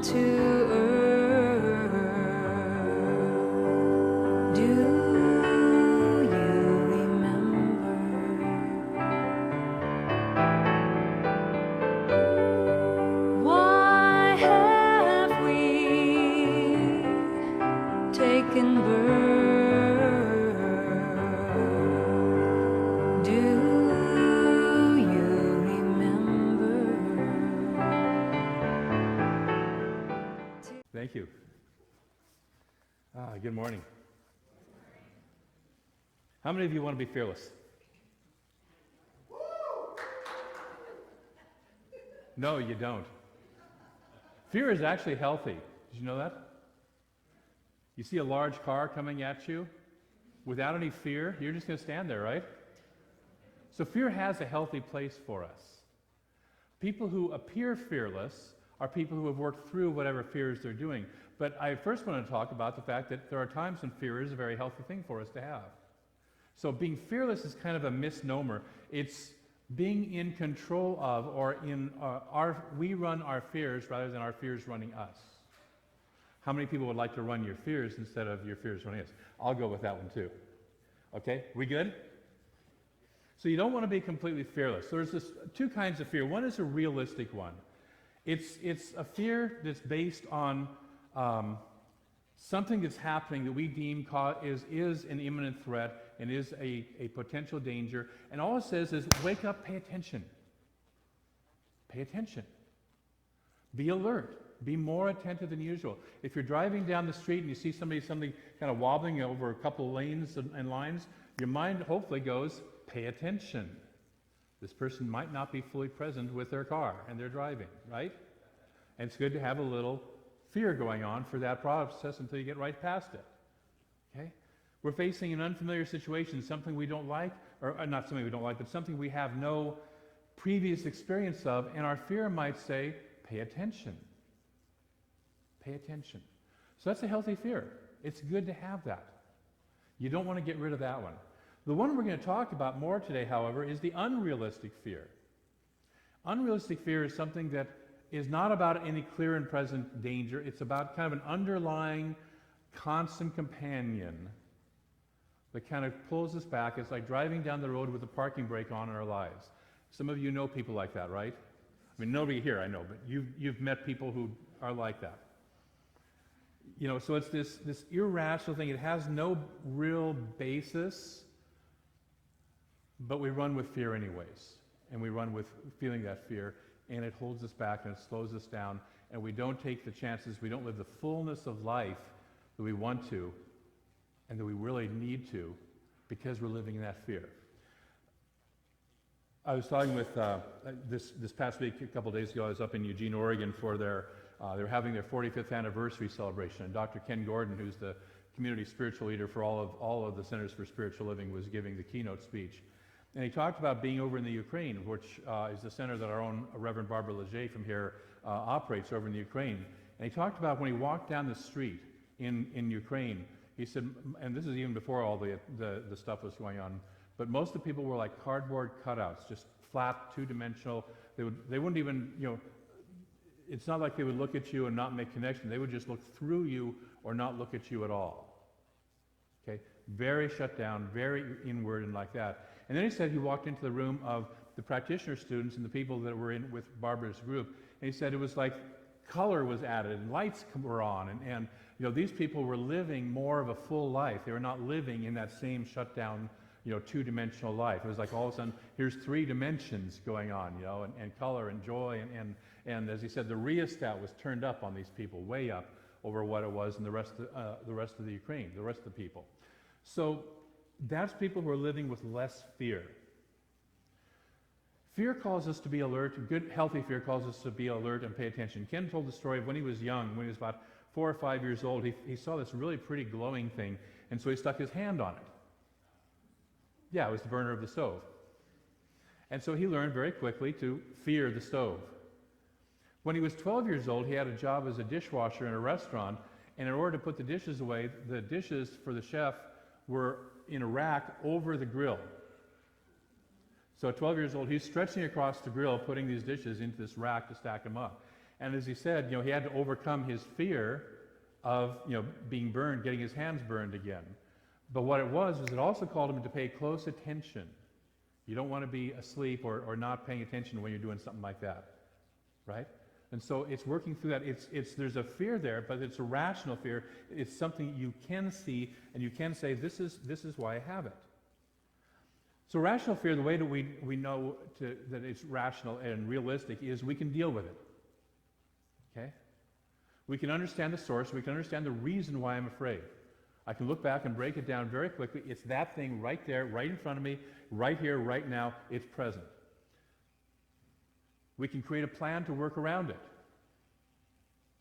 to earth. Do you remember? Why have we taken birth? Do you remember? Thank you. Good morning. How many of you want to be fearless? No, you don't. Fear is actually healthy. Did you know that? You see a large car coming at you without any fear, you're just going to stand there, right? So fear has a healthy place for us. People who appear fearless are people who have worked through whatever fears they're doing. But I first want to talk about the fact that there are times when fear is a very healthy thing for us to have. So being fearless is kind of a misnomer. It's being in control of, or we run our fears rather than our fears running us. How many people would like to run your fears instead of your fears running us? I'll go with that one too. Okay, we good? So you don't want to be completely fearless. So there's two kinds of fear. One is a realistic one. It's a fear that's based on something that's happening that we deem is an imminent threat and is a potential danger. And all it says is, wake up, pay attention. Pay attention. Be alert. Be more attentive than usual. If you're driving down the street and you see something kind of wobbling over a couple of lanes and lines, your mind hopefully goes, pay attention. This person might not be fully present with their car and they're driving, right? And it's good to have a little fear going on for that process until you get right past it. Okay? We're facing an unfamiliar situation, something we don't like, or not something we don't like, but something we have no previous experience of, and our fear might say, pay attention. Pay attention. So that's a healthy fear. It's good to have that. You don't want to get rid of that one. The one we're going to talk about more today, however, is the unrealistic fear. Unrealistic fear is something that is not about any clear and present danger. It's about kind of an underlying, constant companion that kind of pulls us back. It's like driving down the road with the parking brake on in our lives. Some of you know people like that, right? I mean, nobody here I know, but you've met people who are like that. You know, so it's this irrational thing. It has no real basis, but we run with fear anyways. And we run with feeling that fear, and it holds us back and it slows us down, and we don't take the chances. We don't live the fullness of life that we want to and that we really need to because we're living in that fear. I was talking with this past week, a couple days ago, I was up in Eugene, Oregon for they're having their 45th anniversary celebration, and Dr. Ken Gordon, who's the community spiritual leader for all of the Centers for Spiritual Living, was giving the keynote speech. And he talked about being over in the Ukraine, which is the center that our own Reverend Barbara Leger from here operates over in the Ukraine. And he talked about when he walked down the street in Ukraine, he said, and this is even before all the stuff was going on, but most of the people were like cardboard cutouts, just flat, two-dimensional. They wouldn't even, you know, it's not like they would look at you and not make connection. They would just look through you or not look at you at all. Okay? Very shut down, very inward and like that. And then he said he walked into the room of the practitioner students and the people that were in with Barbara's group, and he said it was like color was added and lights were on, and you know, these people were living more of a full life. They were not living in that same shut down, you know, two-dimensional life. It was like all of a sudden here's three dimensions going on, you know, and color and joy, and as he said, the rheostat was turned up on these people, way up over what it was in the rest of the Ukraine, the rest of the people. So that's people who are living with less fear. Fear calls us to be alert. Good, healthy fear calls us to be alert and pay attention. Ken told the story of when he was young, when he was about 4 or 5 years old, he saw this really pretty glowing thing, and so he stuck his hand on it. Yeah, it was the burner of the stove. And so he learned very quickly to fear the stove. When he was 12 years old, he had a job as a dishwasher in a restaurant, and in order to put the dishes away, the dishes for the chef were in a rack over the grill. So at 12 years old, he's stretching across the grill, putting these dishes into this rack to stack them up. And as he said, he had to overcome his fear of, being burned, getting his hands burned again. But what it was it also called him to pay close attention. You don't want to be asleep or not paying attention when you're doing something like that, right? And so it's working through that. There's a fear there, but it's a rational fear. It's something you can see, and you can say, this is why I have it. So rational fear, the way that we know that it's rational and realistic is we can deal with it. Okay? We can understand the source. We can understand the reason why I'm afraid. I can look back and break it down very quickly. It's that thing right there, right in front of me, right here, right now. It's present. We can create a plan to work around it.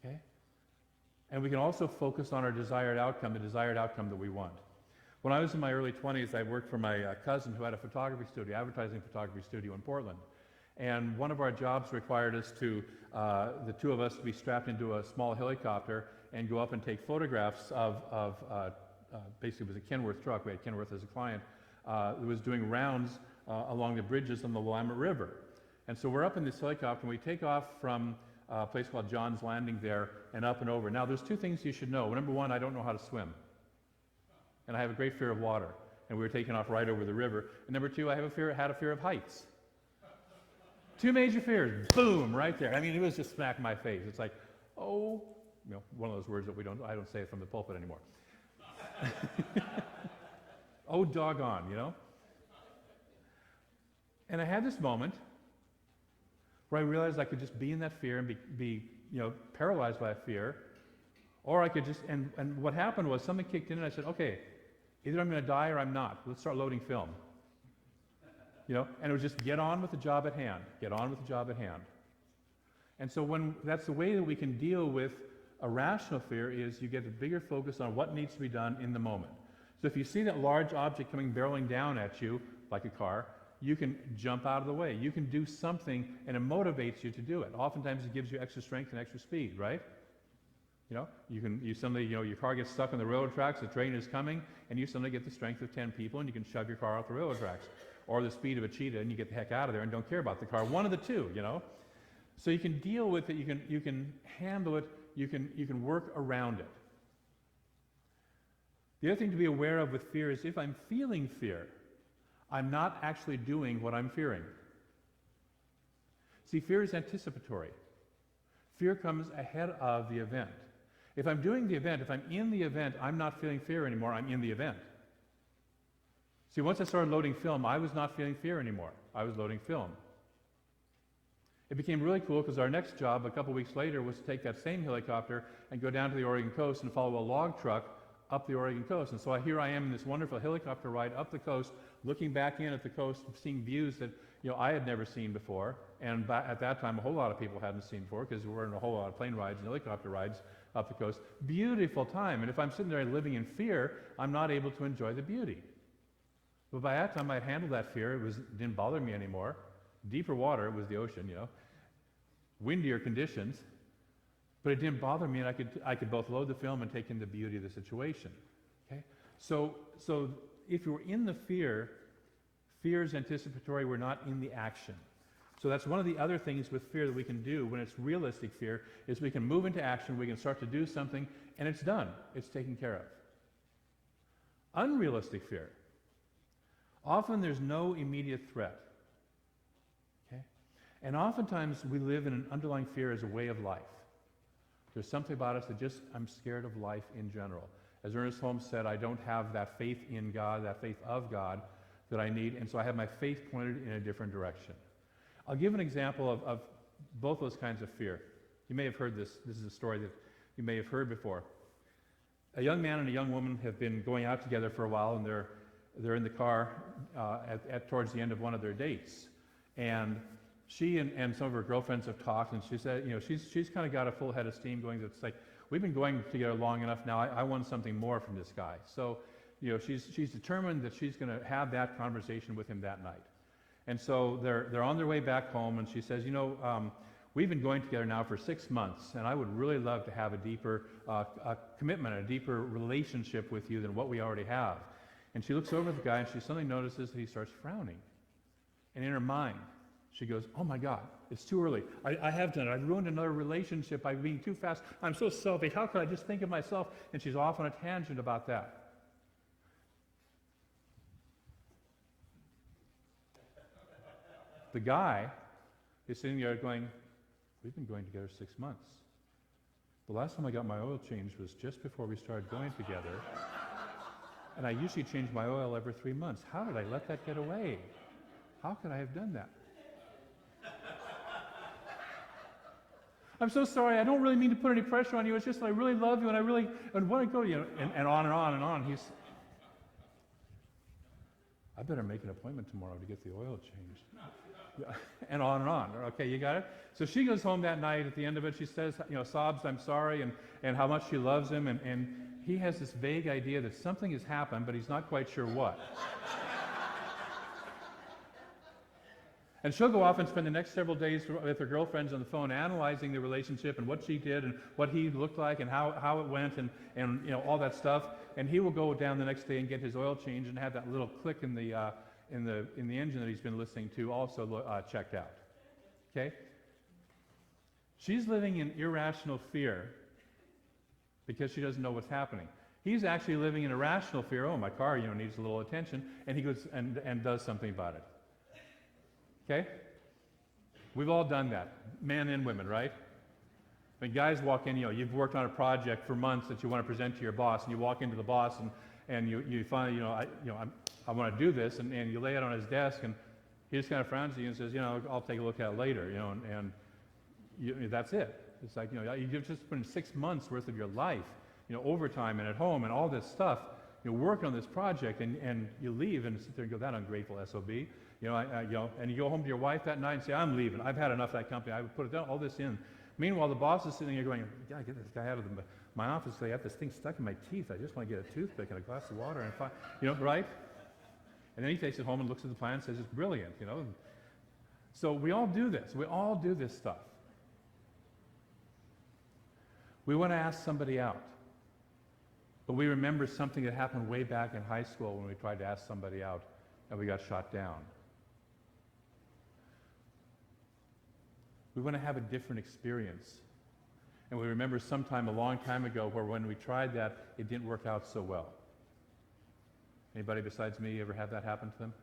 Okay? And we can also focus on our desired outcome, the desired outcome that we want. When I was in my early 20s, I worked for my cousin who had a photography studio, advertising photography studio in Portland. And one of our jobs required us to, the two of us, to be strapped into a small helicopter and go up and take photographs of basically it was a Kenworth truck. We had Kenworth as a client. It was doing rounds along the bridges on the Willamette River. And so we're up in this helicopter, and we take off from a place called John's Landing there and up and over. Now, there's two things you should know. Number one, I don't know how to swim. And I have a great fear of water. And we were taking off right over the river. And number two, I had a fear of heights. Two major fears. Boom, right there. I mean, it was just smack in my face. It's like, oh, one of those words that I don't say it from the pulpit anymore. Oh, doggone, And I had this moment where I realized I could just be in that fear and be paralyzed by a fear, or I could just, and what happened was something kicked in and I said, okay, either I'm going to die or I'm not. Let's start loading film. And it was just get on with the job at hand. Get on with the job at hand. And so that's the way that we can deal with a rational fear is you get a bigger focus on what needs to be done in the moment. So if you see that large object coming barreling down at you, like a car, you can jump out of the way. You can do something, and it motivates you to do it. Oftentimes it gives you extra strength and extra speed, right? You suddenly, your car gets stuck on the railroad tracks, the train is coming, and you suddenly get the strength of 10 people, and you can shove your car off the railroad tracks. Or the speed of a cheetah, and you get the heck out of there and don't care about the car. One of the two, So you can deal with it, you can handle it, you can work around it. The other thing to be aware of with fear is if I'm feeling fear, I'm not actually doing what I'm fearing. See, fear is anticipatory. Fear comes ahead of the event. If I'm doing the event, if I'm in the event, I'm not feeling fear anymore, I'm in the event. See, once I started loading film, I was not feeling fear anymore. I was loading film. It became really cool because our next job, a couple weeks later, was to take that same helicopter and go down to the Oregon coast and follow a log truck up the Oregon coast. And so here I am in this wonderful helicopter ride up the coast, looking back in at the coast, seeing views that I had never seen before. And at that time, a whole lot of people hadn't seen before because we were in a whole lot of plane rides and helicopter rides up the coast. Beautiful time. And if I'm sitting there living in fear, I'm not able to enjoy the beauty. But by that time, I'd handled that fear. It didn't bother me anymore. Deeper water was the ocean, windier conditions, but it didn't bother me, and I could both load the film and take in the beauty of the situation. Okay, so if you're in the fear is anticipatory. We're not in the action. So that's one of the other things with fear that we can do when it's realistic fear is we can move into action. We can start to do something, and it's done. It's taken care of. Unrealistic fear. Often there's no immediate threat. Okay? And oftentimes we live in an underlying fear as a way of life. There's something about us that I'm scared of life in general. As Ernest Holmes said, I don't have that faith in God, that faith of God that I need, and so I have my faith pointed in a different direction. I'll give an example of both those kinds of fear. You may have heard this. This is a story that you may have heard before. A young man and a young woman have been going out together for a while, and they're in the car towards the end of one of their dates. And she and some of her girlfriends have talked, and she said, she's kind of got a full head of steam going. It's like, we've been going together long enough now. I want something more from this guy. So, she's determined that she's going to have that conversation with him that night. And so they're on their way back home, and she says, we've been going together now for 6 months, and I would really love to have a deeper commitment, a deeper relationship with you than what we already have. And she looks over at the guy, and she suddenly notices that he starts frowning. And in her mind, She goes, oh my God, it's too early. I have done it. I've ruined another relationship by being too fast. I'm so selfish. How could I just think of myself? And she's off on a tangent about that. The guy is sitting there going, we've been going together 6 months. The last time I got my oil changed was just before we started going together. And I usually change my oil every 3 months. How did I let that get away? How could I have done that? I'm so sorry. I don't really mean to put any pressure on you. It's just that I really love you and I really want to go, and on and on and on. I better make an appointment tomorrow to get the oil changed. And on and on. Okay, you got it? So she goes home that night. At the end of it, she says, sobs, I'm sorry, and how much she loves him. And he has this vague idea that something has happened, but he's not quite sure what. And she'll go off and spend the next several days with her girlfriends on the phone analyzing the relationship and what she did and what he looked like and how it went and all that stuff. And he will go down the next day and get his oil changed and have that little click in the engine that he's been listening to also checked out. Okay? She's living in irrational fear because she doesn't know what's happening. He's actually living in irrational fear. Oh, my car, needs a little attention, and he goes and does something about it. Okay? We've all done that, men and women, right? When guys walk in, you've worked on a project for months that you want to present to your boss, and you walk into the boss, and you finally, I want to do this, and you lay it on his desk, and he just kind of frowns at you and says, I'll take a look at it later, and that's it. It's like, you've just put in 6 months worth of your life, overtime and at home and all this stuff, working on this project, and you leave and sit there and go, that ungrateful SOB. And you go home to your wife that night and say, I'm leaving. I've had enough of that company. I would put all this in. Meanwhile, the boss is sitting there going, yeah, get this guy out of my office. I got this thing stuck in my teeth. I just want to get a toothpick and a glass of water and right? And then he takes it home and looks at the plan and says, it's brilliant, So we all do this. We all do this stuff. We want to ask somebody out. But we remember something that happened way back in high school when we tried to ask somebody out and we got shot down. We want to have a different experience. And we remember sometime a long time ago where when we tried that, it didn't work out so well. Anybody besides me ever have that happen to them?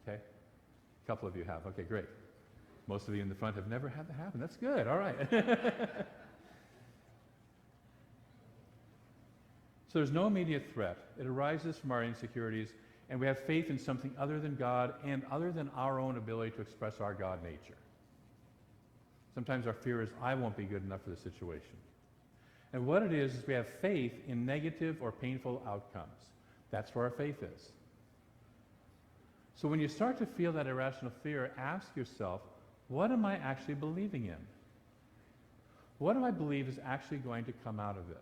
Okay. A couple of you have. Okay, great. Most of you in the front have never had that happen. That's good. All right. So there's no immediate threat. It arises from our insecurities, and we have faith in something other than God and other than our own ability to express our God nature. Sometimes our fear is, I won't be good enough for the situation. And what it is we have faith in negative or painful outcomes. That's where our faith is. So when you start to feel that irrational fear, ask yourself, what am I actually believing in? What do I believe is actually going to come out of this?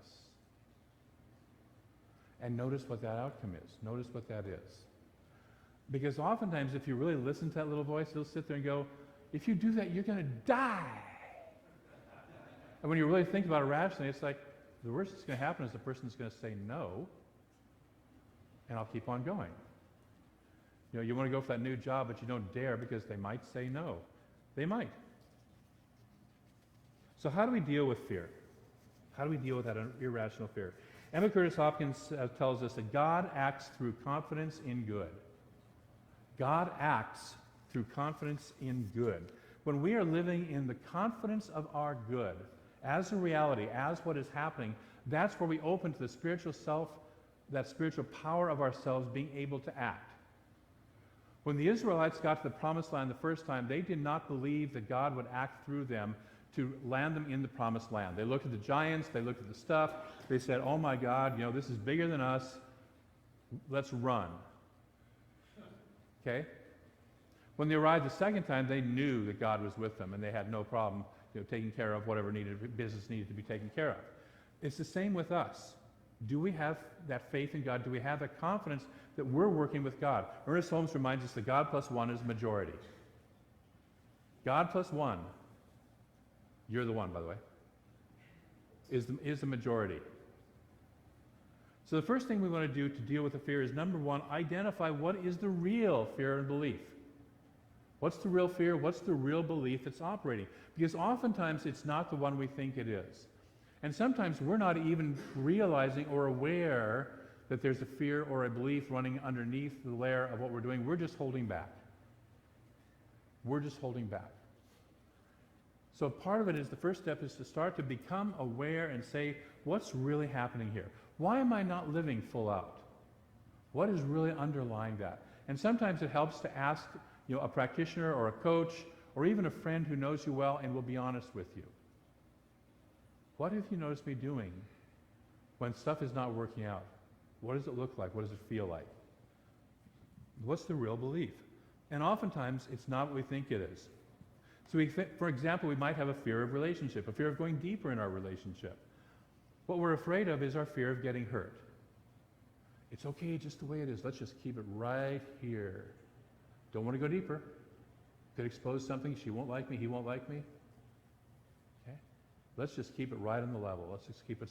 And notice what that outcome is. Notice what that is. Because oftentimes, if you really listen to that little voice, it'll sit there and go, if you do that, you're going to die. And when you really think about it rationally, it's like, the worst that's going to happen is the person's going to say no, and I'll keep on going. You want to go for that new job, but you don't dare because they might say no. They might. So how do we deal with fear? How do we deal with that irrational fear? Emma Curtis Hopkins tells us that God acts through confidence in good. God acts through confidence in good. When we are living in the confidence of our good, as a reality, as what is happening, that's where we open to the spiritual self, that spiritual power of ourselves being able to act. When the Israelites got to the promised land the first time, they did not believe that God would act through them to land them in the promised land. They looked at the giants, they looked at the stuff, they said, oh my God, this is bigger than us, let's run. Okay? When they arrived the second time, they knew that God was with them and they had no problem taking care of whatever business needed to be taken care of. It's the same with us. Do we have that faith in God? Do we have that confidence that we're working with God? Ernest Holmes reminds us that God plus one is majority. God plus one, you're the one, by the way, is the majority. So the first thing we want to do to deal with the fear is, number one, identify what is the real fear and belief. What's the real fear? What's the real belief that's operating? Because oftentimes it's not the one we think it is. And sometimes we're not even realizing or aware that there's a fear or a belief running underneath the layer of what we're doing. We're just holding back. We're just holding back. So part of it is, the first step is to start to become aware and say, what's really happening here? Why am I not living full out? What is really underlying that? And sometimes it helps to ask, a practitioner or a coach or even a friend who knows you well and will be honest with you. What have you noticed me doing when stuff is not working out? What does it look like? What does it feel like? What's the real belief? And oftentimes it's not what we think it is. So for example, we might have a fear of relationship, a fear of going deeper in our relationship. What we're afraid of is our fear of getting hurt. It's okay just the way it is. Let's just keep it right here. Don't want to go deeper. Could expose something. She won't like me. He won't like me. Okay? Let's just keep it right on the level. Let's just keep it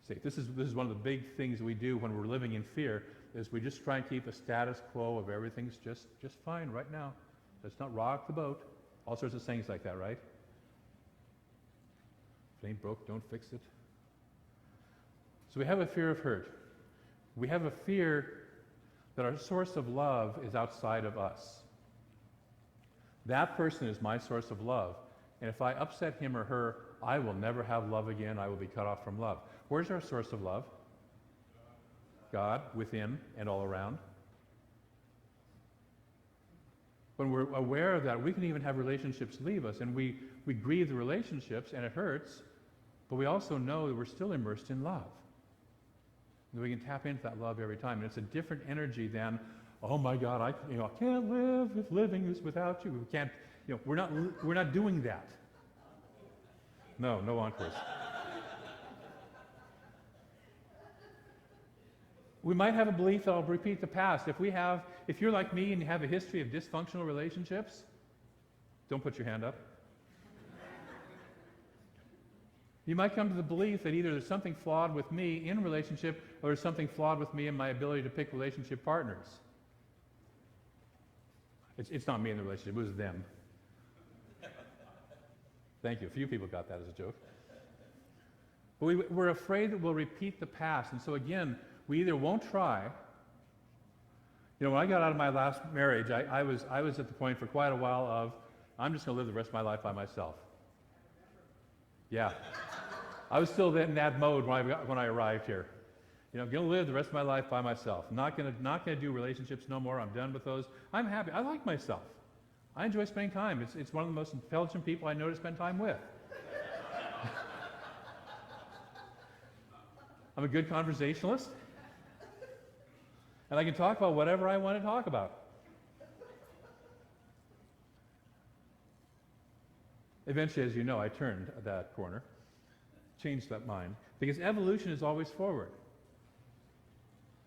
safe. This is one of the big things we do when we're living in fear, is we just try and keep a status quo of everything's just fine right now. Let's not rock the boat. All sorts of things like that, right? If it ain't broke, don't fix it. So we have a fear of hurt. We have a fear that our source of love is outside of us. That person is my source of love. And if I upset him or her, I will never have love again. I will be cut off from love. Where's our source of love? God, within and all around. When we're aware of that, we can even have relationships leave us, and we grieve the relationships, and it hurts, but we also know that we're still immersed in love. And we can tap into that love every time. And it's a different energy than, oh my God, I can't live if living is without you. We can't, we're not doing that. No encores. We might have a belief that I'll repeat the past. If you're like me and you have a history of dysfunctional relationships, don't put your hand up. You might come to the belief that either there's something flawed with me in relationship, or there's something flawed with me in my ability to pick relationship partners. It's not me in the relationship, it was them. Thank you. A few people got that as a joke. But we're afraid that we'll repeat the past. And so again, we either won't try. When I got out of my last marriage, I was at the point for quite a while of, I'm just going to live the rest of my life by myself. Yeah. I was still in that mode when I arrived here. I'm going to live the rest of my life by myself. I'm not going to do relationships no more. I'm done with those. I'm happy. I like myself. I enjoy spending time. It's one of the most intelligent people I know to spend time with. I'm a good conversationalist. And I can talk about whatever I want to talk about. Eventually, as you know, I turned that corner, changed that mind, because evolution is always forward.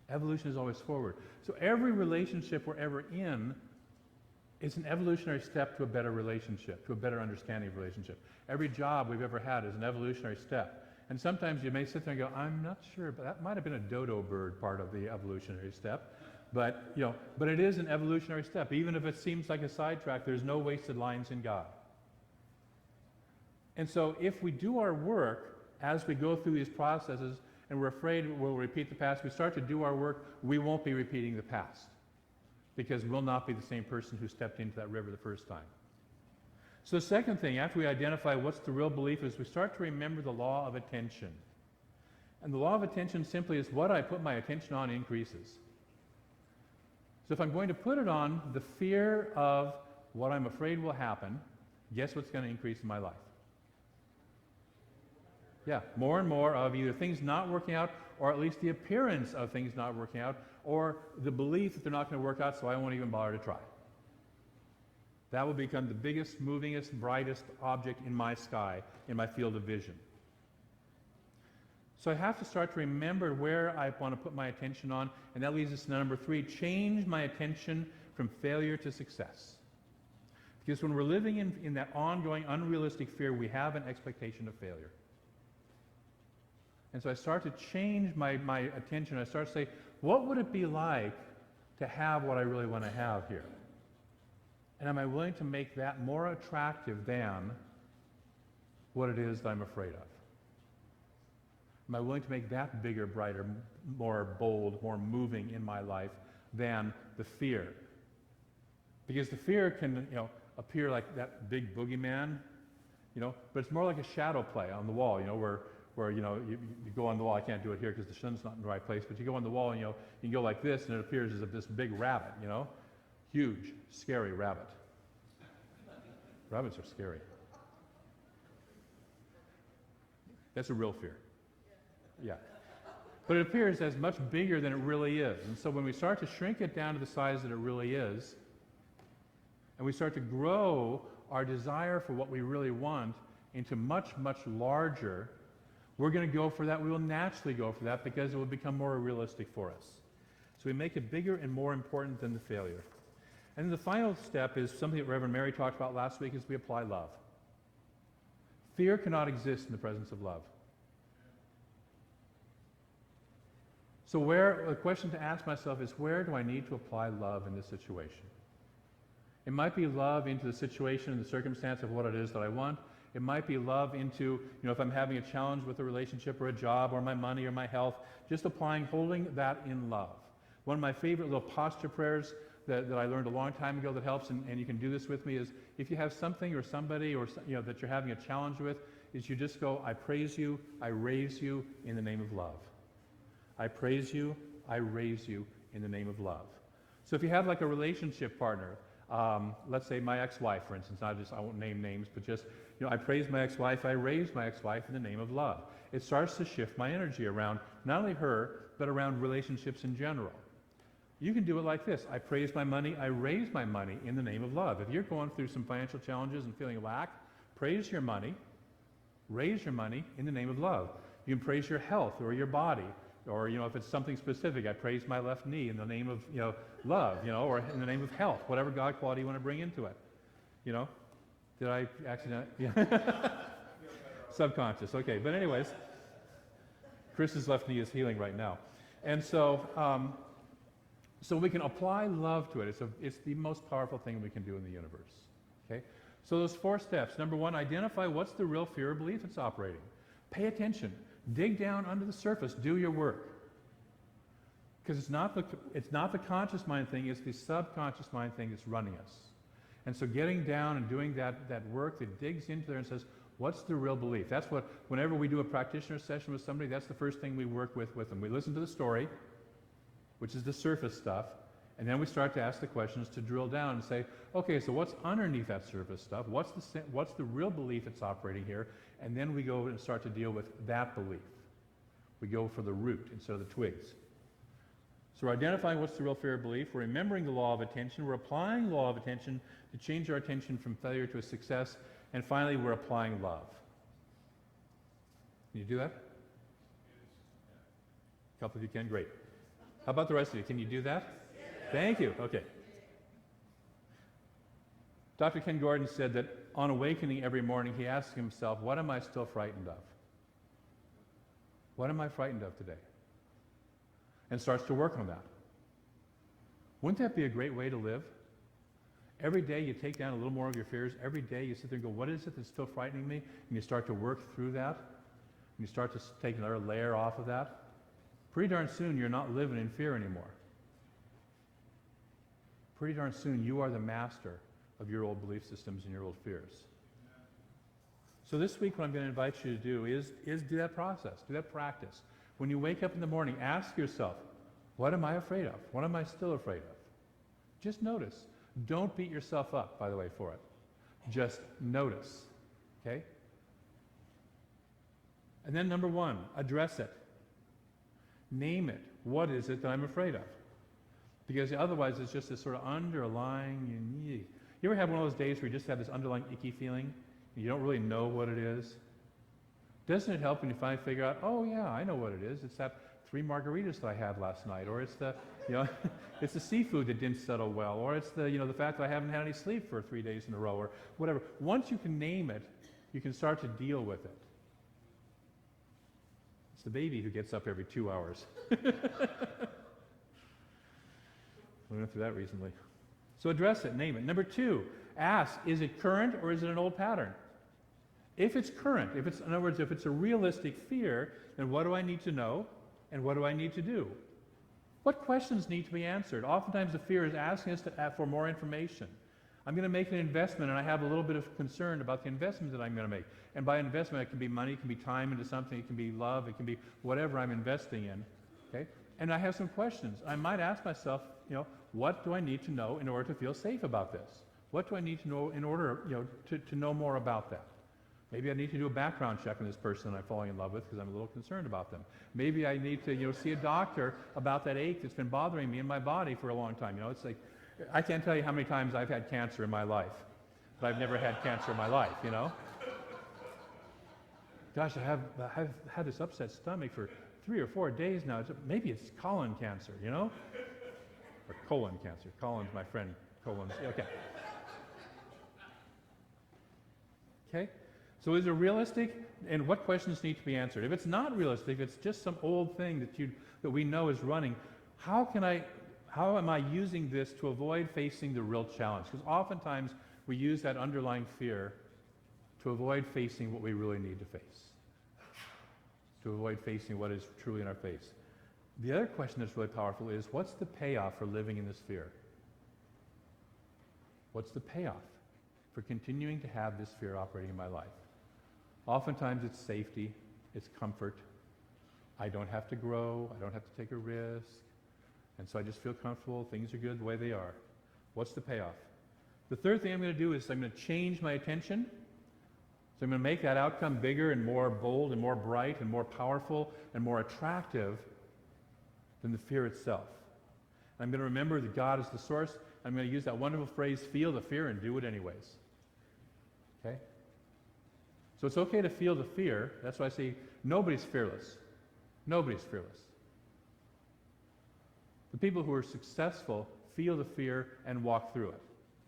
Evolution is always forward. So every relationship we're ever in is an evolutionary step to a better relationship, to a better understanding of relationship. Every job we've ever had is an evolutionary step. And sometimes you may sit there and go, I'm not sure, but that might have been a dodo bird part of the evolutionary step. But it is an evolutionary step. Even if it seems like a sidetrack, there's no wasted lines in God. And so if we do our work as we go through these processes, and we're afraid we'll repeat the past, we start to do our work, we won't be repeating the past, because we'll not be the same person who stepped into that river the first time. So the second thing, after we identify what's the real belief, is we start to remember the law of attention. And the law of attention simply is what I put my attention on increases. So if I'm going to put it on the fear of what I'm afraid will happen, guess what's going to increase in my life? Yeah, more and more of either things not working out, or at least the appearance of things not working out, or the belief that they're not going to work out, so I won't even bother to try. That will become the biggest, movingest, brightest object in my sky, in my field of vision. So I have to start to remember where I want to put my attention on, and that leads us to number 3, change my attention from failure to success. Because when we're living in that ongoing, unrealistic fear, we have an expectation of failure. And so I start to change my attention. I start to say, what would it be like to have what I really want to have here? And am I willing to make that more attractive than what it is that I'm afraid of? Am I willing to make that bigger, brighter, more bold, more moving in my life than the fear? Because the fear can, appear like that big boogeyman, but it's more like a shadow play on the wall, where you go on the wall. I can't do it here because the sun's not in the right place, but you go on the wall and you can go like this, and it appears as if this big rabbit, huge, scary rabbit. Rabbits are scary. That's a real fear. Yeah. But it appears as much bigger than it really is. And so when we start to shrink it down to the size that it really is, and we start to grow our desire for what we really want into much, much larger, we're going to go for that. We will naturally go for that because it will become more realistic for us. So we make it bigger and more important than the failure. And then the final step is something that Reverend Mary talked about last week, is we apply love. Fear cannot exist in the presence of love. So the question to ask myself is, where do I need to apply love in this situation? It might be love into the situation and the circumstance of what it is that I want. It might be love into, if I'm having a challenge with a relationship or a job or my money or my health, just holding that in love. One of my favorite little posture prayers that I learned a long time ago that helps, and you can do this with me, is if you have something or somebody that you're having a challenge with, is you just go, I praise you, I raise you in the name of love. I praise you, I raise you in the name of love. So if you have like a relationship partner, let's say my ex-wife, for instance, I won't name names, but just, I praise my ex-wife, I raise my ex-wife in the name of love. It starts to shift my energy around not only her, but around relationships in general. You can do it like this. I praise my money, I raise my money in the name of love. If you're going through some financial challenges and feeling lack, praise your money, raise your money in the name of love. You can praise your health or your body, or if it's something specific, I praise my left knee in the name of love, or in the name of health, whatever God quality you want to bring into it. Did I accidentally? Yeah. Subconscious. Okay, but anyways, Chris's left knee is healing right now, and so we can apply love to it. It's the most powerful thing we can do in the universe. Okay, so those 4 steps. Number 1, identify what's the real fear or belief that's operating. Pay attention. Dig down under the surface. Do your work. Because it's not the conscious mind thing, it's the subconscious mind thing that's running us. And so getting down and doing that work that digs into there and says, what's the real belief? That's what, whenever we do a practitioner session with somebody, that's the first thing we work with them. We listen to the story, which is the surface stuff, and then we start to ask the questions to drill down and say, okay, so what's underneath that surface stuff? What's the real belief that's operating here? And then we go and start to deal with that belief. We go for the root instead of the twigs. So we're identifying what's the real fear or belief. We're remembering the law of attention. We're applying the law of attention to change our attention from failure to a success. And finally, we're applying love. Can you do that? A couple of you can? Great. How about the rest of you? Can you do that? Thank you. Okay. Dr. Ken Gordon said that on awakening every morning, he asks himself, what am I still frightened of? What am I frightened of today? And starts to work on that. Wouldn't that be a great way to live? Every day you take down a little more of your fears. Every day you sit there and go, what is it that's still frightening me? And you start to work through that. And you start to take another layer off of that. Pretty darn soon you're not living in fear anymore. Pretty darn soon you are the master of your old belief systems and your old fears. So this week what I'm going to invite you to do is do that process, do that practice. When you wake up in the morning, ask yourself, what am I afraid of? What am I still afraid of? Just notice. Don't beat yourself up, by the way, for it. Just notice, okay? And then number 1, address it. Name it. What is it that I'm afraid of? Because otherwise it's just this sort of underlying, you ever have one of those days where you just have this underlying icky feeling and you don't really know what it is? Doesn't it help when you finally figure out, oh yeah, I know what it is. It's that 3 margaritas that I had last night, or it's the, it's the seafood that didn't settle well, or it's the, the fact that I haven't had any sleep for 3 days in a row, or whatever. Once you can name it, you can start to deal with it. It's the baby who gets up every 2 hours. We went through that recently. So address it, name it. Number two, ask, is it current or is it an old pattern? If it's current, in other words, if it's a realistic fear, then what do I need to know and what do I need to do? What questions need to be answered? Oftentimes the fear is asking us for more information. I'm going to make an investment and I have a little bit of concern about the investment that I'm going to make. And by investment, it can be money, it can be time into something, it can be love, it can be whatever I'm investing in. Okay? And I have some questions. I might ask myself, what do I need to know in order to feel safe about this? What do I need to know in order, to know more about that? Maybe I need to do a background check on this person I'm falling in love with because I'm a little concerned about them. Maybe I need to, see a doctor about that ache that's been bothering me in my body for a long time. It's like, I can't tell you how many times I've had cancer in my life, but I've never had cancer in my life, Gosh, I've had this upset stomach for 3 or 4 days now. Maybe it's colon cancer, Or colon cancer. Colin's my friend. Colin's, okay. Okay? So is it realistic? And what questions need to be answered? If it's not realistic, if it's just some old thing that we know is running, how am I using this to avoid facing the real challenge? Because oftentimes we use that underlying fear to avoid facing what we really need to face, to avoid facing what is truly in our face. The other question that's really powerful is, what's the payoff for living in this fear? What's the payoff for continuing to have this fear operating in my life? Oftentimes it's safety, it's comfort. I don't have to grow, I don't have to take a risk, and so I just feel comfortable, things are good the way they are. What's the payoff? The third thing I'm going to do is I'm going to change my attention. So I'm going to make that outcome bigger and more bold and more bright and more powerful and more attractive than the fear itself. And I'm going to remember that God is the source. I'm going to use that wonderful phrase, feel the fear and do it anyways. Okay? So it's okay to feel the fear. That's why I say nobody's fearless. Nobody's fearless. The people who are successful feel the fear and walk through it.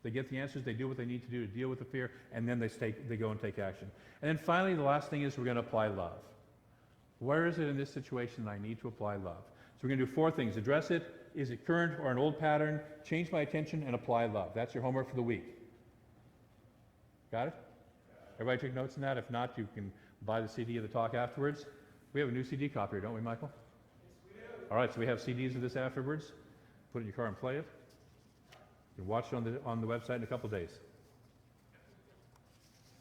They get the answers, they do what they need to do to deal with the fear, and then they go and take action. And then finally, the last thing is we're going to apply love. Where is it in this situation that I need to apply love? So we're going to do 4 things. Address it. Is it current or an old pattern? Change my attention and apply love. That's your homework for the week. Got it? Everybody took notes on that? If not, you can buy the CD of the talk afterwards. We have a new CD copier, don't we, Michael? Yes, we do. All right, so we have CDs of this afterwards. Put it in your car and play it. You can watch it on the website in a couple days.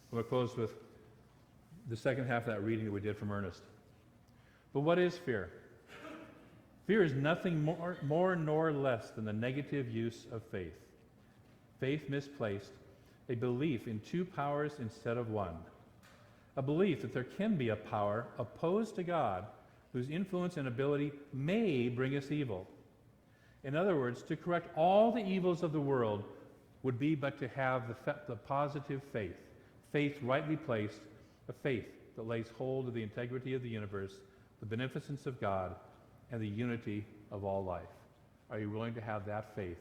I'm going to close with the second half of that reading that we did from Ernest. But what is fear? Fear is nothing more nor less than the negative use of faith. Faith misplaced, a belief in 2 powers instead of 1. A belief that there can be a power opposed to God whose influence and ability may bring us evil. In other words, to correct all the evils of the world would be but to have the positive faith, faith rightly placed, a faith that lays hold of the integrity of the universe, the beneficence of God, and the unity of all life. Are you willing to have that faith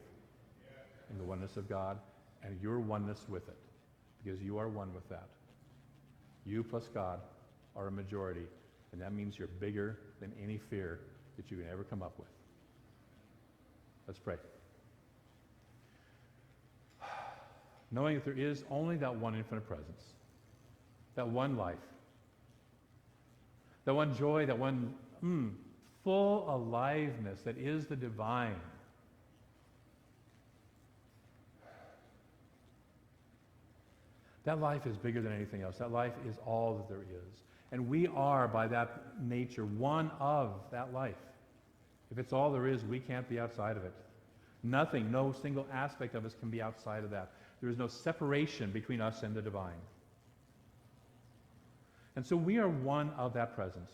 in the oneness of God and your oneness with it? Because you are one with that. You plus God are a majority, and that means you're bigger than any fear that you can ever come up with. Let's pray. Knowing that there is only that one infinite presence, that one life, that one joy, that one full aliveness that is the divine. That life is bigger than anything else. That life is all that there is. And we are, by that nature, one of that life. If it's all there is, we can't be outside of it. Nothing, no single aspect of us can be outside of that. There is no separation between us and the divine. And so we are one of that presence.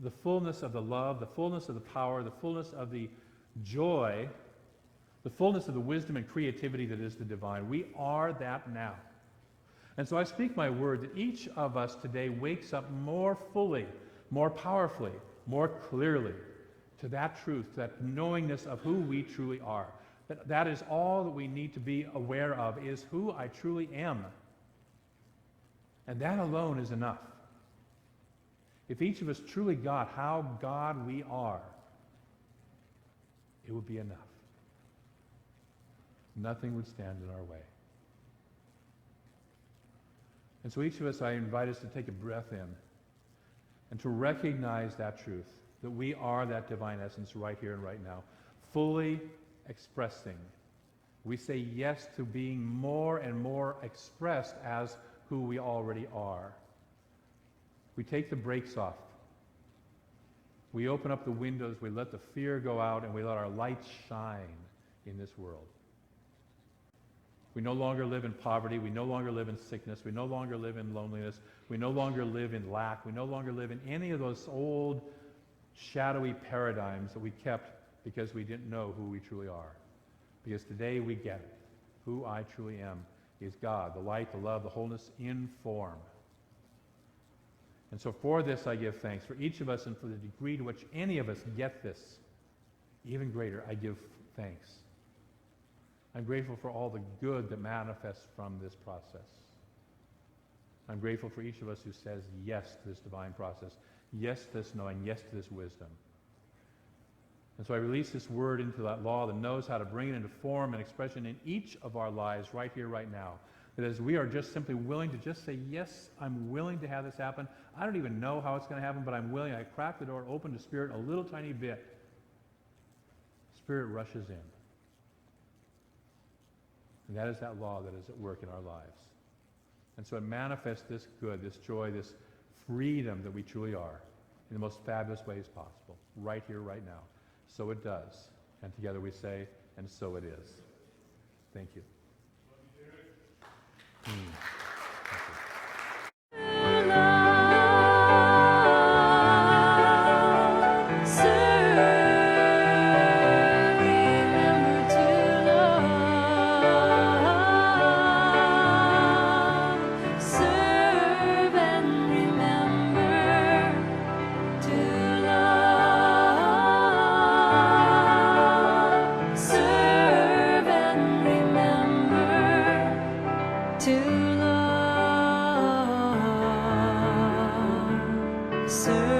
The fullness of the love, the fullness of the power, the fullness of the joy, the fullness of the wisdom and creativity that is the divine. We are that now. And so I speak my word that each of us today wakes up more fully, more powerfully, more clearly to that truth, that knowingness of who we truly are. That is all that we need to be aware of, is who I truly am. And that alone is enough. If each of us truly got how God we are, it would be enough. Nothing would stand in our way. And so each of us, I invite us to take a breath in and to recognize that truth, that we are that divine essence right here and right now, fully expressing. We say yes to being more and more expressed as who we already are. We take the brakes off. We open up the windows, we let the fear go out, and we let our light shine in this world. We no longer live in poverty. We no longer live in sickness. We no longer live in loneliness. We no longer live in lack. We no longer live in any of those old shadowy paradigms that we kept because we didn't know who we truly are. Because today we get it. Who I truly am is God, the light, the love, the wholeness in form. And so for this I give thanks. For each of us and for the degree to which any of us get this, even greater, I give thanks. I'm grateful for all the good that manifests from this process. I'm grateful for each of us who says yes to this divine process, yes to this knowing, yes to this wisdom. And so I release this word into that law that knows how to bring it into form and expression in each of our lives right here, right now. That as we are just simply willing to just say, yes, I'm willing to have this happen. I don't even know how it's going to happen, but I'm willing. I crack the door open to Spirit a little tiny bit. Spirit rushes in. And that is that law that is at work in our lives. And so it manifests this good, this joy, this freedom that we truly are in the most fabulous ways possible, right here, right now. So it does. And together we say, and so it is. Thank you. Thank you. To love, serve.